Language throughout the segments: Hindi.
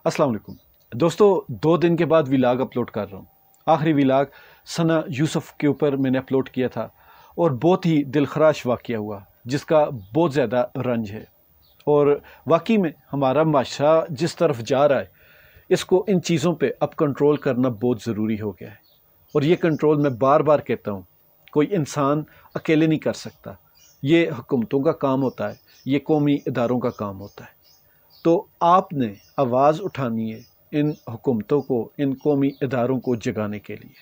अस्सलाम वालेकुम दोस्तों, 2 दिन के बाद व्लॉग अपलोड कर रहा हूँ। आखिरी व्लॉग सना यूसुफ के ऊपर मैंने अपलोड किया था और बहुत ही दिलखराश वाक़या हुआ जिसका बहुत ज़्यादा रंज है। और वाकई में हमारा माशरा जिस तरफ जा रहा है, इसको इन चीज़ों पे अब कंट्रोल करना बहुत ज़रूरी हो गया है। और ये कंट्रोल मैं बार बार कहता हूँ, कोई इंसान अकेले नहीं कर सकता। ये हुकूमतों का काम होता है, ये कौमी इदारों का काम होता है। तो आपने आवाज़ उठानी है इन हुकूमतों को, इन कौमी इदारों को जगाने के लिए,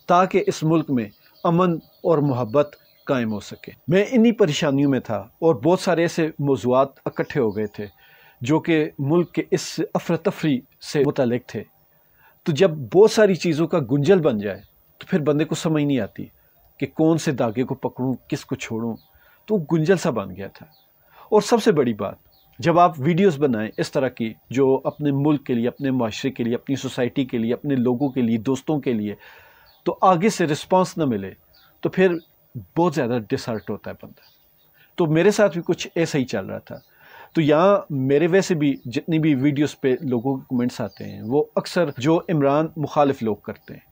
ताकि इस मुल्क में अमन और मोहब्बत कायम हो सके। मैं इन्हीं परेशानियों में था और बहुत सारे ऐसे मौज़ूआत इकट्ठे हो गए थे जो कि मुल्क के इस अफरा तफरी से मुतल्लिक थे। तो जब बहुत सारी चीज़ों का गुंजल बन जाए तो फिर बंदे को समझ नहीं आती कि कौन से धागे को पकड़ूं, किसको छोड़ूं। तो गुंजल सा बन गया था। और सबसे बड़ी बात, जब आप वीडियोस बनाएं इस तरह की जो अपने मुल्क के लिए, अपने माशरे के लिए, अपनी सोसाइटी के लिए, अपने लोगों के लिए, दोस्तों के लिए, तो आगे से रिस्पांस ना मिले तो फिर बहुत ज़्यादा डिसहर्ट होता है बंदा। तो मेरे साथ भी कुछ ऐसा ही चल रहा था। तो यहाँ मेरे वैसे भी जितनी भी वीडियोस पे लोगों के कमेंट्स आते हैं वो अक्सर जो इमरान मुखालिफ लोग करते हैं,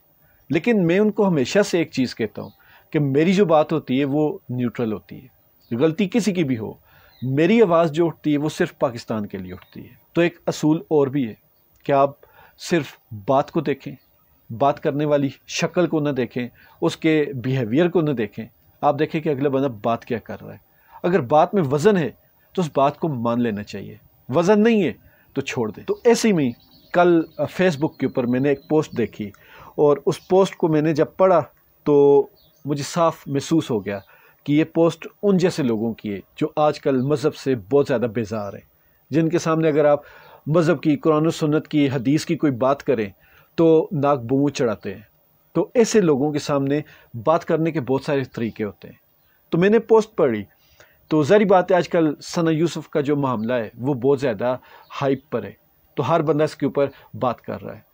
लेकिन मैं उनको हमेशा से एक चीज़ कहता हूँ कि मेरी जो बात होती है वो न्यूट्रल होती है। गलती किसी की भी हो, मेरी आवाज़ जो उठती है वो सिर्फ पाकिस्तान के लिए उठती है। तो एक असूल और भी है कि आप सिर्फ बात को देखें, बात करने वाली शक्ल को न देखें, उसके बिहेवियर को न देखें। आप देखें कि अगला बंदा बात क्या कर रहा है। अगर बात में वज़न है तो उस बात को मान लेना चाहिए, वज़न नहीं है तो छोड़ दें। तो ऐसे में कल फेसबुक के ऊपर मैंने एक पोस्ट देखी और उस पोस्ट को मैंने जब पढ़ा तो मुझे साफ महसूस हो गया कि ये पोस्ट उन जैसे लोगों की है जो आजकल मज़हब से बहुत ज़्यादा बेजार है, जिनके सामने अगर आप मज़हब की, कुरान और सुन्नत की, हदीस की कोई बात करें तो नाक बूँ चढ़ाते हैं। तो ऐसे लोगों के सामने बात करने के बहुत सारे तरीके होते हैं। तो मैंने पोस्ट पढ़ी तो ज़ाहिर बात है आजकल सना यूसुफ का जो मामला है वो बहुत ज़्यादा हाइप पर है। तो हर बंदा इसके ऊपर बात कर रहा है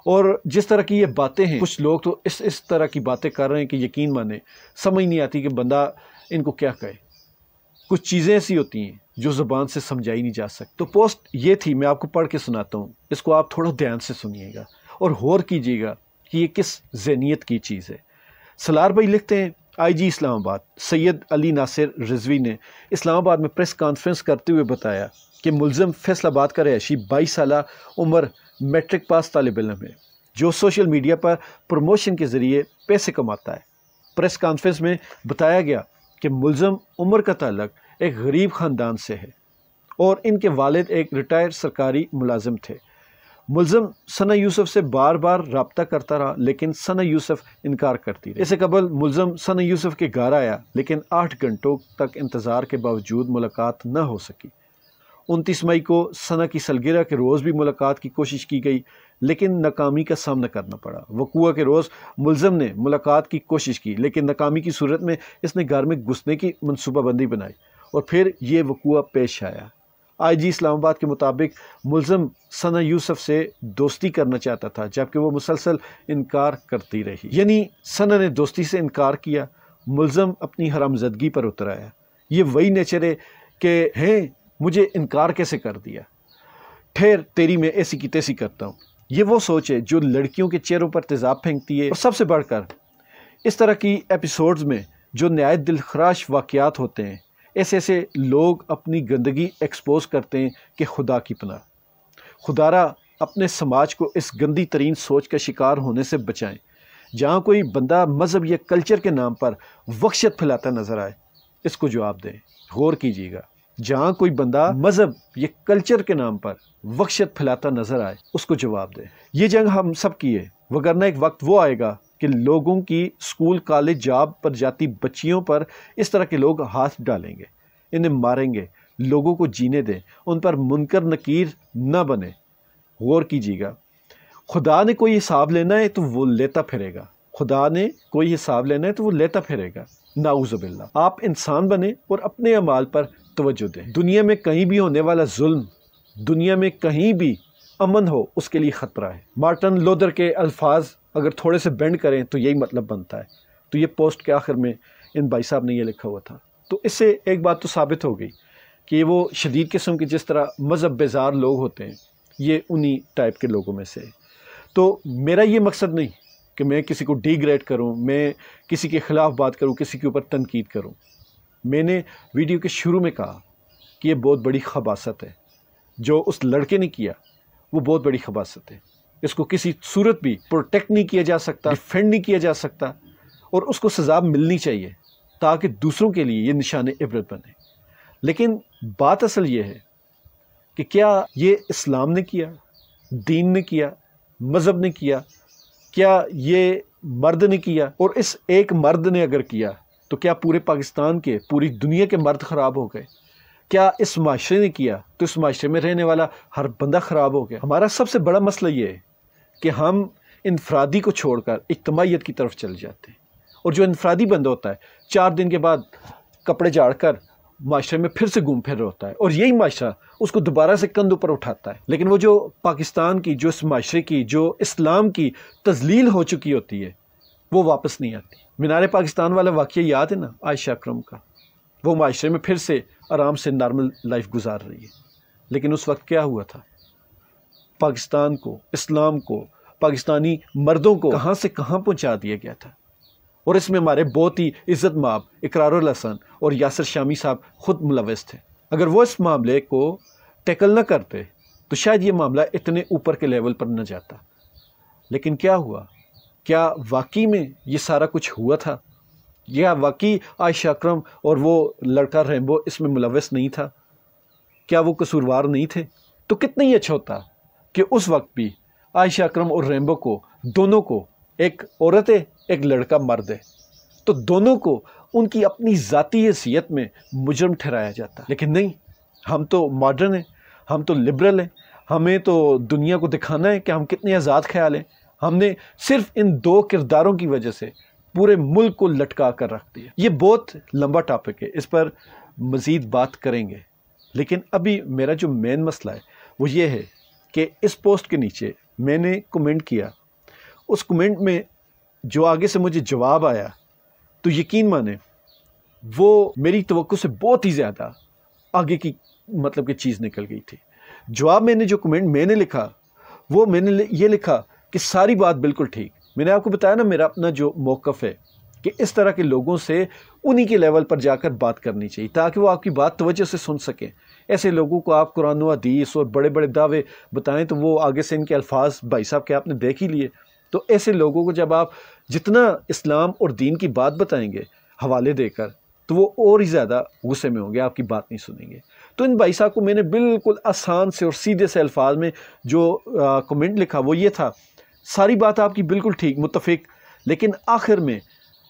और जिस तरह की ये बातें हैं, कुछ लोग तो इस तरह की बातें कर रहे हैं कि यकीन माने समझ नहीं आती कि बंदा इनको क्या कहे। कुछ चीज़ें ऐसी होती हैं जो ज़ुबान से समझाई नहीं जा सकती। तो पोस्ट ये थी, मैं आपको पढ़ के सुनाता हूँ, इसको आप थोड़ा ध्यान से सुनिएगा और गौर कीजिएगा कि ये किस ज़हनियत की चीज़ है। सलार भाई लिखते हैं, IG इस्लामाबाद सैयद अली नासिर रिजवी ने इस्लामाबाद में प्रेस कॉन्फ्रेंस करते हुए बताया कि मुलज़म फैसलाबाद का रहायशी 22 साल उम्र मैट्रिक पास तालिब इल्म है जो सोशल मीडिया पर प्रमोशन के ज़रिए पैसे कमाता है। प्रेस कॉन्फ्रेंस में बताया गया कि मुलज़म उम्र का ताल्लुक एक गरीब ख़ानदान से है और इनके वालिद एक रिटायर्ड सरकारी मुलाजिम थे। मुलज़म सना यूसुफ से बार बार रब्ता करता रहा लेकिन सना यूसुफ इनकार करती रही। इससे कबल मुलज़म सना यूसुफ के घर आया लेकिन 8 घंटों तक इंतज़ार के बावजूद मुलाकात न हो सकी। 29 मई को सना की सालगिरह के रोज़ भी मुलाकात की कोशिश की गई लेकिन नाकामी का सामना करना पड़ा। वक़ूआ के रोज़ मुलज़म ने मुलाकात की कोशिश की लेकिन नाकामी की सूरत में इसने घर में घुसने की मनसूबाबंदी बनाई और फिर ये वक़ूआ पेश आया। IG इस्लामाबाद के मुताबिक मुलज़म सना यूसुफ से दोस्ती करना चाहता था जबकि वो मुसलसल इनकार करती रही। यानी सना ने दोस्ती से इनकार किया, मुलज़म अपनी हरामज़दगी पर उतर आया। ये वही नेचर है कि हैं मुझे इनकार कैसे कर दिया, ठहर तेरी मैं ऐसी की तैसी करता हूँ। ये वो सोच है जो लड़कियों के चेहरों पर तेज़ाब फेंकती है। और सबसे बढ़कर इस तरह की एपिसोड्स में जो नहायत दिलखराश वाक़यात होते हैं, ऐसे ऐसे लोग अपनी गंदगी एक्सपोज करते हैं कि खुदा की पनाह। खुदारा अपने समाज को इस गंदी तरीन सोच का शिकार होने से बचाएं। जहाँ कोई बंदा मज़हब या कल्चर के नाम पर वहशत फैलाता नज़र आए, इसको जवाब दें। गौर कीजिएगा, जहाँ कोई बंदा मज़हब या कल्चर के नाम पर वहशत फैलाता नज़र आए, उसको जवाब दें। ये जंग हम सब की है, वगरना एक वक्त वो आएगा कि लोगों की स्कूल, कॉलेज, जॉब पर जाती बच्चियों पर इस तरह के लोग हाथ डालेंगे, इन्हें मारेंगे। लोगों को जीने दें, उन पर मुनकर नकीर न बने। गौर कीजिएगा, खुदा ने कोई हिसाब लेना है तो वो लेता फिरेगा। खुदा ने कोई हिसाब लेना है तो वो लेता फिरेगा। नाउज़ुबिल्लाह। आप इंसान बने और अपने अमाल पर तवज्जो दें। दुनिया में कहीं भी होने वाला जुल्म, दुनिया में कहीं भी अमन हो, उसके लिए ख़तरा है। मार्टिन लूथर के अल्फाज अगर थोड़े से बेंड करें तो यही मतलब बनता है। तो ये पोस्ट के आखिर में इन भाई साहब ने ये लिखा हुआ था। तो इससे एक बात तो साबित हो गई कि वो शदीद किस्म के जिस तरह मज़हब बेजार लोग होते हैं, ये उन्हीं टाइप के लोगों में से है। तो मेरा ये मकसद नहीं कि मैं किसी को डिग्रेड करूं, मैं किसी के ख़िलाफ़ बात करूं, किसी के ऊपर तनकीद करूं। मैंने वीडियो के शुरू में कहा कि ये बहुत बड़ी खबासत है, जो उस लड़के ने किया वो बहुत बड़ी खबासत है। इसको किसी सूरत भी प्रोटेक्ट नहीं किया जा सकता, डिफेंड नहीं किया जा सकता, और उसको सज़ा मिलनी चाहिए ताकि दूसरों के लिए ये निशान इबरत बने। लेकिन बात असल ये है कि क्या ये इस्लाम ने किया, दीन ने किया, मज़हब ने किया, क्या ये मर्द ने किया? और इस एक मर्द ने अगर किया तो क्या पूरे पाकिस्तान के, पूरी दुनिया के मर्द ख़राब हो गए? क्या इस माशरे ने किया तो इस माशरे में रहने वाला हर बंदा ख़राब हो गया? हमारा सबसे बड़ा मसला ये है कि हम इनफरादी को छोड़कर इज्तमाइयत की तरफ चले जाते हैं, और जो इनफरादी बंदा होता है 4 दिन के बाद कपड़े झाड़ कर माशरे में फिर से घूम फिर होता है, और यही माशरा उसको दोबारा से कंधों पर उठाता है। लेकिन वो जो पाकिस्तान की, जो इस माशरे की, जो इस्लाम की तजलील हो चुकी होती है, वो वापस नहीं आती। मीनार पाकिस्तान वाला वाक़या याद है ना, आयशा अकरम का? वो माशरे में फिर से आराम से नॉर्मल लाइफ गुजार रही है। लेकिन उस वक्त क्या हुआ था? पाकिस्तान को, इस्लाम को, पाकिस्तानी मर्दों को कहाँ से कहाँ पहुँचा दिया गया था। और इसमें हमारे बहुत ही इज़्ज़त माब इकरारुल हसन और यासिर शामी साहब खुद मुलव्वस थे। अगर वो इस मामले को टैकल न करते तो शायद ये मामला इतने ऊपर के लेवल पर न जाता। लेकिन क्या हुआ? क्या वाकई में ये सारा कुछ हुआ था? या वाकई आयशा अकरम और वो लड़का रैम्बो इसमें मुलव्वस नहीं था? क्या वो कसूरवार नहीं थे? तो कितना ही अच्छा होता कि उस वक्त भी आयशा अकरम और रैम्बो को, दोनों को, एक औरत है एक लड़का मर्द है, तो दोनों को उनकी अपनी ज़ाती हैसियत में मुजरम ठहराया जाता। लेकिन नहीं, हम तो मॉडर्न हैं, हम तो लिबरल हैं, हमें तो दुनिया को दिखाना है कि हम कितने आज़ाद ख्याल हैं। हमने सिर्फ इन 2 किरदारों की वजह से पूरे मुल्क को लटका कर रख दिया। ये बहुत लंबा टॉपिक है, इस पर मज़ीद बात करेंगे। लेकिन अभी मेरा जो मेन मसला है वो ये है कि इस पोस्ट के नीचे मैंने कमेंट किया, उस कमेंट में जो आगे से मुझे जवाब आया तो यकीन माने वो मेरी तवक्को से बहुत ही ज़्यादा आगे की मतलब की चीज़ निकल गई थी। जवाब मैंने जो कमेंट मैंने लिखा वो मैंने ये लिखा कि सारी बात बिल्कुल ठीक। मैंने आपको बताया ना मेरा अपना जो मौक़िफ़ है कि इस तरह के लोगों से उन्हीं के लेवल पर जाकर बात करनी चाहिए ताकि वो आपकी बात तवज्जो से सुन सकें। ऐसे लोगों को आप कुरान व हदीस और बड़े बड़े दावे बताएं तो वो आगे से इनके अल्फाज भाई साहब के आपने देख ही लिए। तो ऐसे लोगों को जब आप जितना इस्लाम और दीन की बात बताएंगे हवाले देकर तो वो और ही ज़्यादा गुस्से में होंगे, आपकी बात नहीं सुनेंगे। तो इन भाई साहब को मैंने बिल्कुल आसान से और सीधे से अल्फाज में जो कमेंट लिखा वो ये था, सारी बात आपकी बिल्कुल ठीक, मुत्तफ़िक, लेकिन आखिर में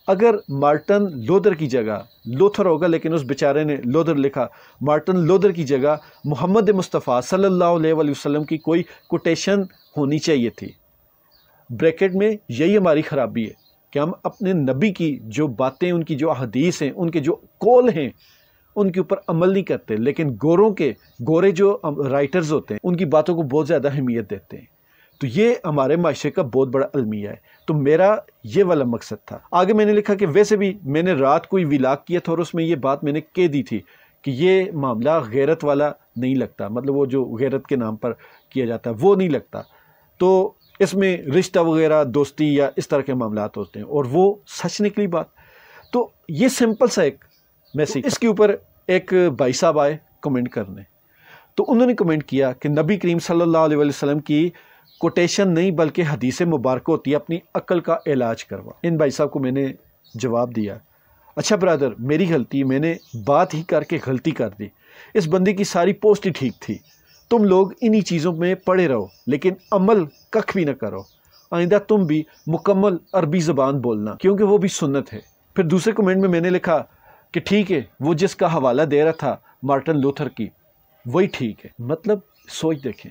अगर मार्टिन लूथर की जगह, लूथर होगा लेकिन उस बेचारे ने लूथर लिखा, मार्टिन लूथर की जगह मोहम्मद मुस्तफ़ा सल्लल्लाहु अलैहि वसल्लम की कोई कोटेशन होनी चाहिए थी। ब्रैकेट में यही हमारी ख़राबी है कि हम अपने नबी की जो बातें, उनकी जो हदीस हैं, उनके जो कौल हैं, उनके ऊपर अमल नहीं करते। लेकिन गोरे जो राइटर्स होते हैं उनकी बातों को बहुत ज़्यादा अहमियत देते हैं। तो ये हमारे माशरे का बहुत बड़ा अलमिया है। तो मेरा ये वाला मकसद था। आगे मैंने लिखा कि वैसे भी मैंने रात को ही व्लॉग किया था और उसमें ये बात मैंने कह दी थी कि ये मामला गैरत वाला नहीं लगता, मतलब वो जो गैरत के नाम पर किया जाता है वो नहीं लगता। तो इसमें रिश्ता वगैरह, दोस्ती या इस तरह के मामलात होते हैं, और वो सच निकली बात। तो ये सिंपल सा एक मैसेज। तो इसके ऊपर एक भाई साहब आए कमेंट करने, तो उन्होंने कमेंट किया कि नबी करीम सल्लल्लाहु अलैहि वसल्लम की कोटेशन नहीं बल्कि हदीस मुबारक होती है, अपनी अक्ल का इलाज करवा। इन भाई साहब को मैंने जवाब दिया, अच्छा ब्रदर मेरी गलती, मैंने बात ही करके गलती कर दी। इस बंदे की सारी पोस्ट ही ठीक थी, तुम लोग इन्हीं चीज़ों में पड़े रहो लेकिन अमल कख भी न करो। आइंदा तुम भी मुकम्मल अरबी ज़बान बोलना क्योंकि वो भी सुन्नत है। फिर दूसरे कमेंट में मैंने लिखा कि ठीक है, वो जिसका हवाला दे रहा था मार्टिन लूथर की वही ठीक है। मतलब सोच देखें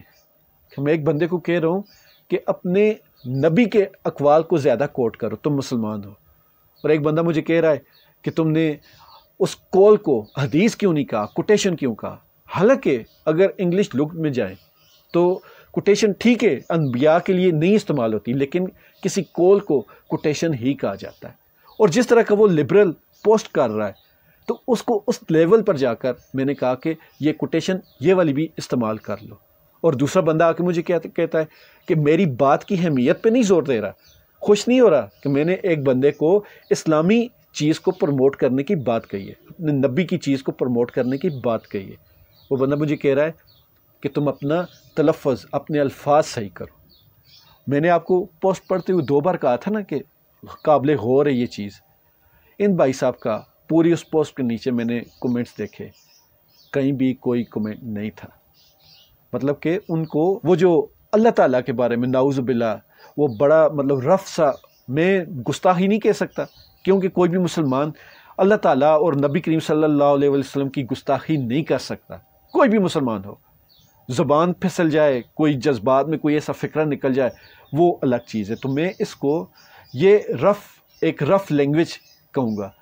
कि मैं एक बंदे को कह रहा हूँ कि अपने नबी के अक़वाल को ज़्यादा कोट करो, तुम मुसलमान हो, और एक बंदा मुझे कह रहा है कि तुमने उस कॉल को हदीस क्यों नहीं कहा, कोटेशन क्यों कहा। हालांकि अगर इंग्लिश लुक में जाए तो कोटेशन ठीक है, अनबिया के लिए नहीं इस्तेमाल होती, लेकिन किसी कॉल को कोटेशन ही कहा जाता है। और जिस तरह का वो लिबरल पोस्ट कर रहा है तो उसको उस लेवल पर जाकर मैंने कहा कि ये कोटेशन ये वाली भी इस्तेमाल कर लो। और दूसरा बंदा आके मुझे कहता है कि मेरी बात की अहमियत पे नहीं जोर दे रहा, खुश नहीं हो रहा कि मैंने एक बंदे को इस्लामी चीज़ को प्रमोट करने की बात कही है, अपने नबी की चीज़ को प्रमोट करने की बात कही है। वो बंदा मुझे कह रहा है कि तुम अपना तलफ़्फ़ुज़, अपने अल्फाज सही करो। मैंने आपको पोस्ट पढ़ते हुए 2 बार कहा था ना कि काबिल गौर है ये चीज़। इन भाई साहब का पूरी उस पोस्ट के नीचे मैंने कमेंट्स देखे, कहीं भी कोई कमेंट नहीं था। मतलब कि उनको वो जो अल्लाह ताला के बारे में नाउज़ बिल्लाह वो बड़ा मतलब रफ सा, मैं गुस्ताखी नहीं कह सकता क्योंकि कोई भी मुसलमान अल्लाह ताला और नबी करीम सल्लल्लाहु अलैहि वसल्लम की गुस्ताखी नहीं कर सकता। कोई भी मुसलमान हो, ज़ुबान फिसल जाए, कोई जज्बात में कोई ऐसा फ़िक्रा निकल जाए, वो अलग चीज़ है। तो मैं इसको ये एक रफ़ लैंग्वेज कहूँगा।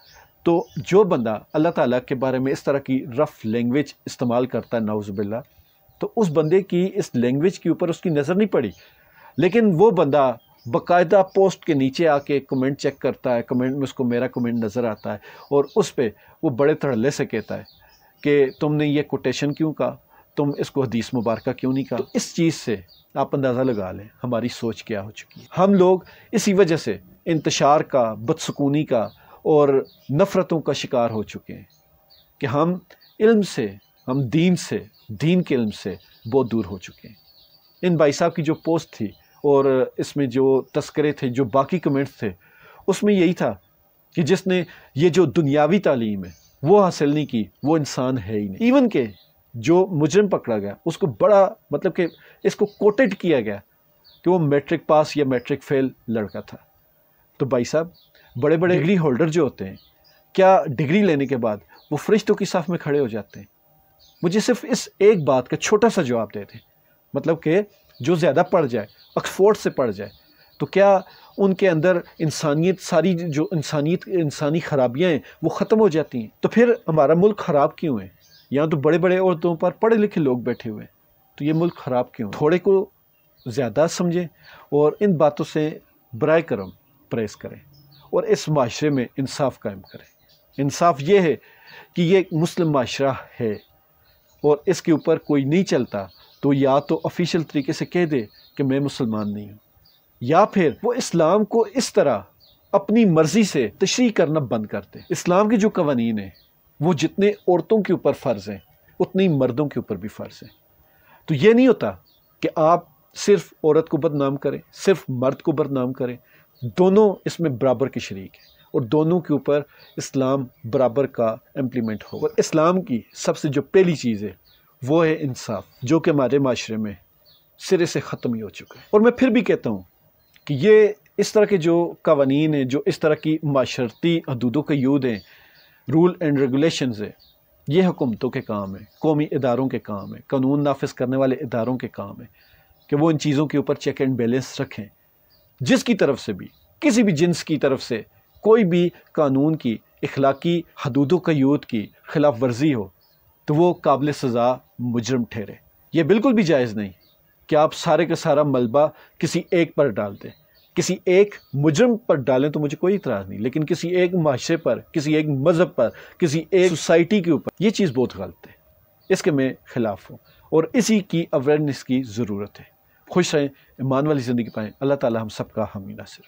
तो जो बंदा अल्लाह ताला के बारे में इस तरह की रफ़ लैंग्वेज इस्तेमाल करता है नाउज़ु बिल्लाह, तो उस बंदे की इस लैंग्वेज के ऊपर उसकी नज़र नहीं पड़ी, लेकिन वो बंदा बाकायदा पोस्ट के नीचे आके कमेंट चेक करता है, कमेंट में उसको मेरा कमेंट नज़र आता है और उस पर वो बड़े धड़ल्ले से कहता है कि तुमने ये कोटेशन क्यों कहा, तुम इसको हदीस मुबारक क्यों नहीं कहा। तो इस चीज़ से आप अंदाज़ा लगा लें हमारी सोच क्या हो चुकी है। हम लोग इसी वजह से इंतशार का, बदसुकूनी का और नफ़रतों का शिकार हो चुके हैं कि हम इल्म से, हम दीन से, दीन के इल्म से बहुत दूर हो चुके हैं। इन भाई साहब की जो पोस्ट थी और इसमें जो तस्करे थे, जो बाकी कमेंट्स थे, उसमें यही था कि जिसने ये जो दुनियावी तालीम है वो हासिल नहीं की, वो इंसान है ही नहीं। इवन के जो मुजरिम पकड़ा गया उसको बड़ा मतलब कि इसको कोटेड किया गया कि वो मैट्रिक पास या मैट्रिक फेल लड़का था। तो भाई साहब, बड़े बड़े डिग्री होल्डर जो होते हैं, क्या डिग्री लेने के बाद वो फरिश्तों की साफ में खड़े हो जाते हैं? मुझे सिर्फ इस एक बात का छोटा सा जवाब दे दें। मतलब कि जो ज़्यादा पढ़ जाए, ऑक्सफोर्ड से पढ़ जाए, तो क्या उनके अंदर इंसानियत, सारी जो इंसानी खराबियाँ हैं वो ख़त्म हो जाती हैं? तो फिर हमारा मुल्क ख़राब क्यों है? यहाँ तो बड़े बड़े औरतों पर पढ़े लिखे लोग बैठे हुए हैं, तो ये मुल्क ख़राब क्यों? थोड़े को ज़्यादा समझें और इन बातों से बराए करम परहेज़ करें और इस माशरे में इंसाफ कायम करें। इंसाफ ये है कि ये एक मुस्लिम माशरा है और इसके ऊपर कोई नहीं चलता तो या तो ऑफिशियल तरीके से कह दे कि मैं मुसलमान नहीं हूँ, या फिर वो इस्लाम को इस तरह अपनी मर्ज़ी से तशरीह करना बंद कर दे। इस्लाम के जो कवानीन हैं वो जितने औरतों के ऊपर फ़र्ज़ हैं उतनी मर्दों के ऊपर भी फ़र्ज़ हैं। तो ये नहीं होता कि आप सिर्फ औरत को बदनाम करें, सिर्फ मर्द को बदनाम करें, दोनों इसमें बराबर के शरीक हैं और दोनों के ऊपर इस्लाम बराबर का इम्प्लीमेंट हो। और इस्लाम की सबसे जो पहली चीज़ है वो है इंसाफ, जो कि हमारे माशरे में सिरे से ख़त्म ही हो चुका है। और मैं फिर भी कहता हूँ कि ये इस तरह के जो कवानीन हैं, जो इस तरह की माशरती हदूदों के यूद हैं, रूल एंड रेगुलेशंस है, ये हुकूमतों के काम है, कौमी इदारों के काम है, कानून नाफिज करने वाले इदारों के काम है कि वो इन चीज़ों के ऊपर चेक एंड बैलेंस रखें। जिसकी तरफ से भी, किसी भी जिन्स की तरफ से कोई भी कानून की, इखलाकी हदूदों का यूद की खिलाफ वर्जी हो तो वो काबिल सज़ा मुजरम ठहरे। ये बिल्कुल भी जायज़ नहीं कि आप सारे का सारा मलबा किसी एक पर डाल दें। किसी एक मुजरम पर डालें तो मुझे कोई इतराज़ नहीं, लेकिन किसी एक माशरे पर, किसी एक मज़हब पर, किसी एक सोसाइटी के ऊपर, ये चीज़ बहुत गलत है। इसके मैं ख़िलाफ़ हूँ और इसी की अवेयरनेस की ज़रूरत है। खुश रहें, ईमान वाली ज़िंदगी पाएँ। अल्लाह ताला हम सब का हामी नासिर।